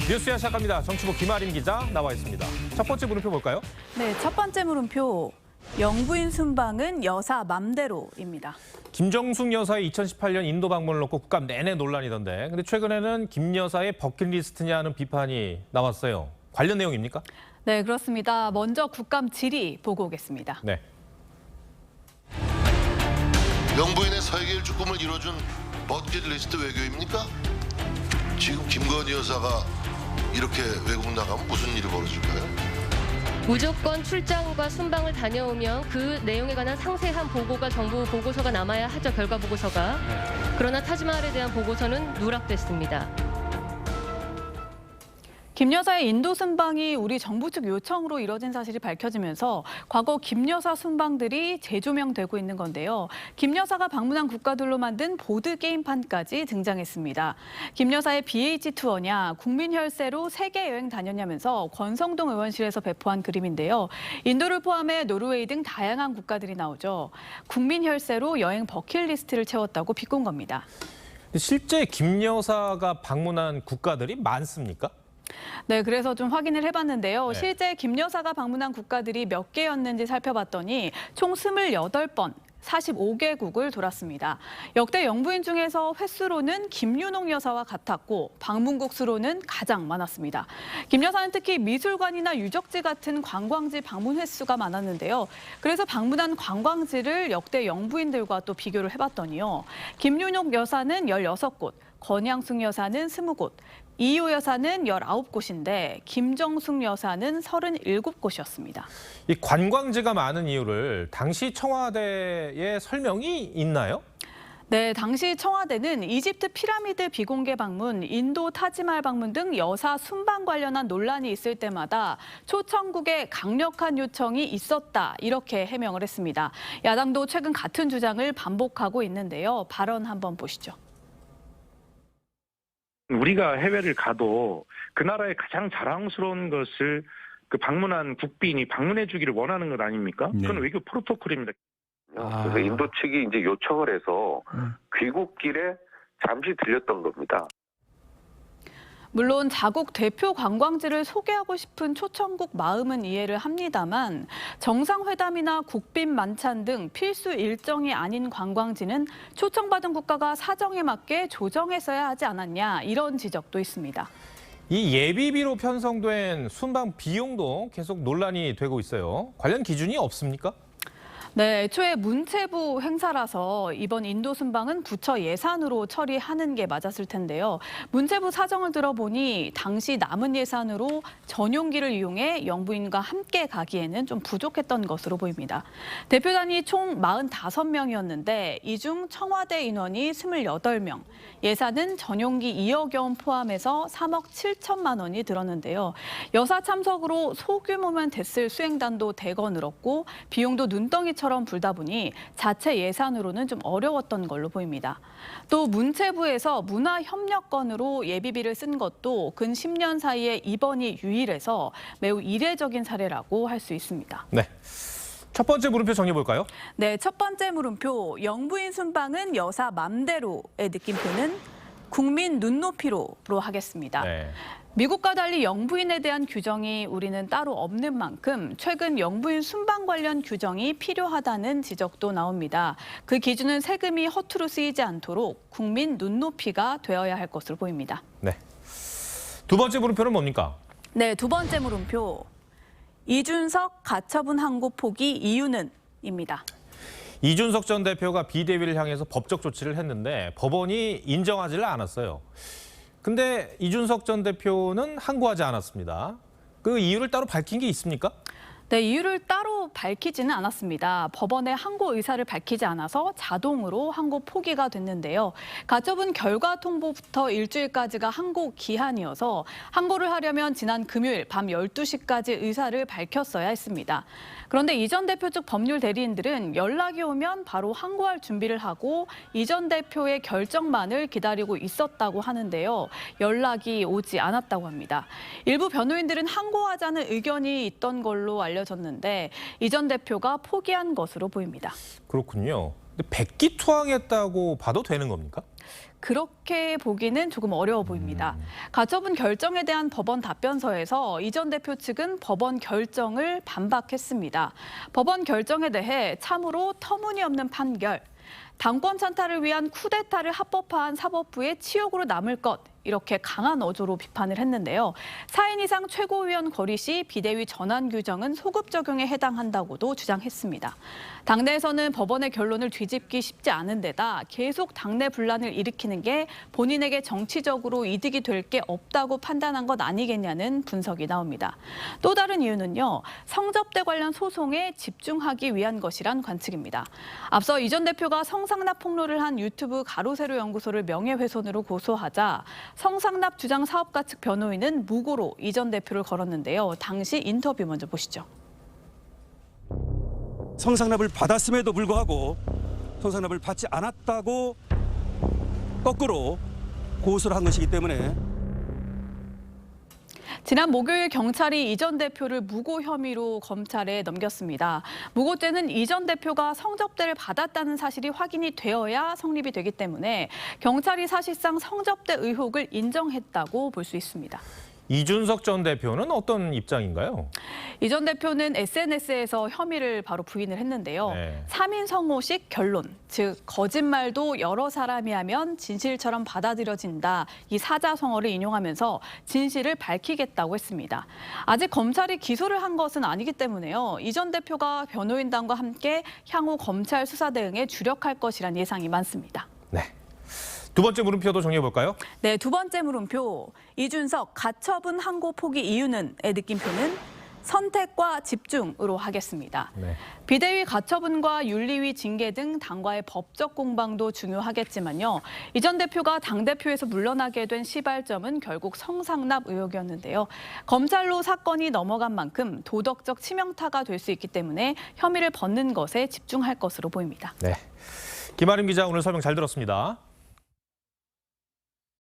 뉴스야 시작합니다. 정치부 김아림 기자 나와 있습니다. 첫 번째 물음표 볼까요? 네, 첫 번째 물음표. 영부인 순방은 여사 맘대로입니다. 김정숙 여사의 2018년 인도 방문을 놓고 국감 내내 논란이던데. 근데 최근에는 김 여사의 버킷리스트냐는 비판이 나왔어요. 관련 내용입니까? 네, 그렇습니다. 먼저 국감 질의 보고 오겠습니다. 네. 영부인의 세계 일주 꿈을 이뤄준 버킷리스트 외교입니까? 지금 김건희 여사가 이렇게 외국 나가면 무슨 일이 벌어질까요? 무조건 출장과 순방을 다녀오면 그 내용에 관한 상세한 보고가 정부 보고서가 남아야 하죠, 결과 보고서가. 그러나 타지마할에 대한 보고서는 누락됐습니다. 김 여사의 인도 순방이 우리 정부 측 요청으로 이뤄진 사실이 밝혀지면서 과거 김 여사 순방들이 재조명되고 있는 건데요. 김 여사가 방문한 국가들로 만든 보드게임판까지 등장했습니다. 김 여사의 BH 투어냐, 국민 혈세로 세계 여행 다녔냐면서 권성동 의원실에서 배포한 그림인데요. 인도를 포함해 노르웨이 등 다양한 국가들이 나오죠. 국민 혈세로 여행 버킷리스트를 채웠다고 비꼰 겁니다. 실제 김 여사가 방문한 국가들이 많습니까? 네, 그래서 좀 확인을 해봤는데요. 네. 실제 김 여사가 방문한 국가들이 몇 개였는지 살펴봤더니 총 28번, 45개국을 돌았습니다. 역대 영부인 중에서 횟수로는 김윤옥 여사와 같았고 방문국 수로는 가장 많았습니다. 김 여사는 특히 미술관이나 유적지 같은 관광지 방문 횟수가 많았는데요. 그래서 방문한 관광지를 역대 영부인들과 또 비교를 해봤더니요. 김윤옥 여사는 16곳, 권양숙 여사는 20곳, 이효 여사는 19곳인데 김정숙 여사는 37곳이었습니다. 이 관광지가 많은 이유를 당시 청와대의 설명이 있나요? 네, 당시 청와대는 이집트 피라미드 비공개 방문, 인도 타지마할 방문 등 여사 순방 관련한 논란이 있을 때마다 초청국의 강력한 요청이 있었다, 이렇게 해명을 했습니다. 야당도 최근 같은 주장을 반복하고 있는데요. 발언 한번 보시죠. 우리가 해외를 가도 그 나라의 가장 자랑스러운 것을 그 방문한 국빈이 방문해 주기를 원하는 것 아닙니까? 네. 그건 외교 프로토콜입니다. 그래서 인도 측이 이제 요청을 해서 귀국길에 잠시 들렸던 겁니다. 물론 자국 대표 관광지를 소개하고 싶은 초청국 마음은 이해를 합니다만 정상회담이나 국빈 만찬 등 필수 일정이 아닌 관광지는 초청받은 국가가 사정에 맞게 조정했어야 하지 않았냐, 이런 지적도 있습니다. 이 예비비로 편성된 순방 비용도 계속 논란이 되고 있어요. 관련 기준이 없습니까? 네, 애초에 문체부 행사라서 이번 인도 순방은 부처 예산으로 처리하는 게 맞았을 텐데요. 문체부 사정을 들어보니 당시 남은 예산으로 전용기를 이용해 영부인과 함께 가기에는 좀 부족했던 것으로 보입니다. 대표단이 총 45명이었는데 이 중 청와대 인원이 28명, 예산은 전용기 2억 원 포함해서 3억 7천만 원이 들었는데요. 여사 참석으로 소규모면 됐을 수행단도 대거 늘었고 비용도 눈덩이처럼 불다 보니 자체 예산으로는 좀 어려웠던 걸로 보입니다. 또 문체부에서 문화협력건으로 예비비를 쓴 것도 근 10년 사이에 이번이 유일해서 매우 이례적인 사례라고 할 수 있습니다. 네. 첫 번째 물음표 정리해 볼까요? 네, 첫 번째 물음표. 영부인 순방은 여사 맘대로의 느낌표는 국민 눈높이로로 하겠습니다. 네. 미국과 달리 영부인에 대한 규정이 우리는 따로 없는 만큼 최근 영부인 순방 관련 규정이 필요하다는 지적도 나옵니다. 그 기준은 세금이 허투루 쓰이지 않도록 국민 눈높이가 되어야 할 것으로 보입니다. 네. 두 번째 물음표는 뭡니까? 네, 두 번째 물음표. 이준석 가처분 항고 포기 이유는?입니다. 이준석 전 대표가 비대위를 향해서 법적 조치를 했는데 법원이 인정하지를 않았어요. 근데 이준석 전 대표는 항고하지 않았습니다. 그 이유를 따로 밝힌 게 있습니까? 네, 이유를 따로 밝히지는 않았습니다. 법원의 항고 의사를 밝히지 않아서 자동으로 항고 포기가 됐는데요. 가처분 결과 통보부터 일주일까지가 항고 기한이어서 항고를 하려면 지난 금요일 밤 12시까지 의사를 밝혔어야 했습니다. 그런데 이 전 대표 측 법률 대리인들은 연락이 오면 바로 항고할 준비를 하고 이 전 대표의 결정만을 기다리고 있었다고 하는데요. 연락이 오지 않았다고 합니다. 일부 변호인들은 항고하자는 의견이 있던 걸로 알려졌는데 이 전 대표가 포기한 것으로 보입니다. 그렇군요. 근데 백기투항했다고 봐도 되는 겁니까? 그렇게 보기는 조금 어려워 보입니다. 가처분 결정에 대한 법원 답변서에서 이 전 대표 측은 법원 결정을 반박했습니다. 법원 결정에 대해 참으로 터무니없는 판결, 당권 찬탈을 위한 쿠데타를 합법화한 사법부의 치욕으로 남을 것, 이렇게 강한 어조로 비판을 했는데요. 4인 이상 최고위원 거리 시 비대위 전환 규정은 소급 적용에 해당한다고도 주장했습니다. 당내에서는 법원의 결론을 뒤집기 쉽지 않은 데다 계속 당내 분란을 일으키는 게 본인에게 정치적으로 이득이 될 게 없다고 판단한 것 아니겠냐는 분석이 나옵니다. 또 다른 이유는요, 성접대 관련 소송에 집중하기 위한 것이란 관측입니다. 앞서 이 전 대표가 성상납 폭로를 한 유튜브 가로세로 연구소를 명예훼손으로 고소하자 성상납 주장 사업가 측 변호인은 무고로 이 전 대표를 걸었는데요. 당시 인터뷰 먼저 보시죠. 성상납을 받았음에도 불구하고 성상납을 받지 않았다고 거꾸로 고소를 한 것이기 때문에 지난 목요일 경찰이 이 전 대표를 무고 혐의로 검찰에 넘겼습니다. 무고죄는 이 전 대표가 성접대를 받았다는 사실이 확인이 되어야 성립이 되기 때문에 경찰이 사실상 성접대 의혹을 인정했다고 볼 수 있습니다. 이준석 전 대표는 어떤 입장인가요? 이 전 대표는 SNS에서 혐의를 바로 부인을 했는데요. 네. 3인 성호식 결론, 즉 거짓말도 여러 사람이 하면 진실처럼 받아들여진다. 이 사자성어를 인용하면서 진실을 밝히겠다고 했습니다. 아직 검찰이 기소를 한 것은 아니기 때문에요. 이 전 대표가 변호인단과 함께 향후 검찰 수사 대응에 주력할 것이란 예상이 많습니다. 네. 두 번째 물음표도 정리해볼까요? 네, 두 번째 물음표. 이준석 가처분 항고 포기 이유는의 느낌표는 선택과 집중으로 하겠습니다. 네. 비대위 가처분과 윤리위 징계 등 당과의 법적 공방도 중요하겠지만요. 이 전 대표가 당대표에서 물러나게 된 시발점은 결국 성상납 의혹이었는데요. 검찰로 사건이 넘어간 만큼 도덕적 치명타가 될 수 있기 때문에 혐의를 벗는 것에 집중할 것으로 보입니다. 네. 김아름 기자 오늘 설명 잘 들었습니다.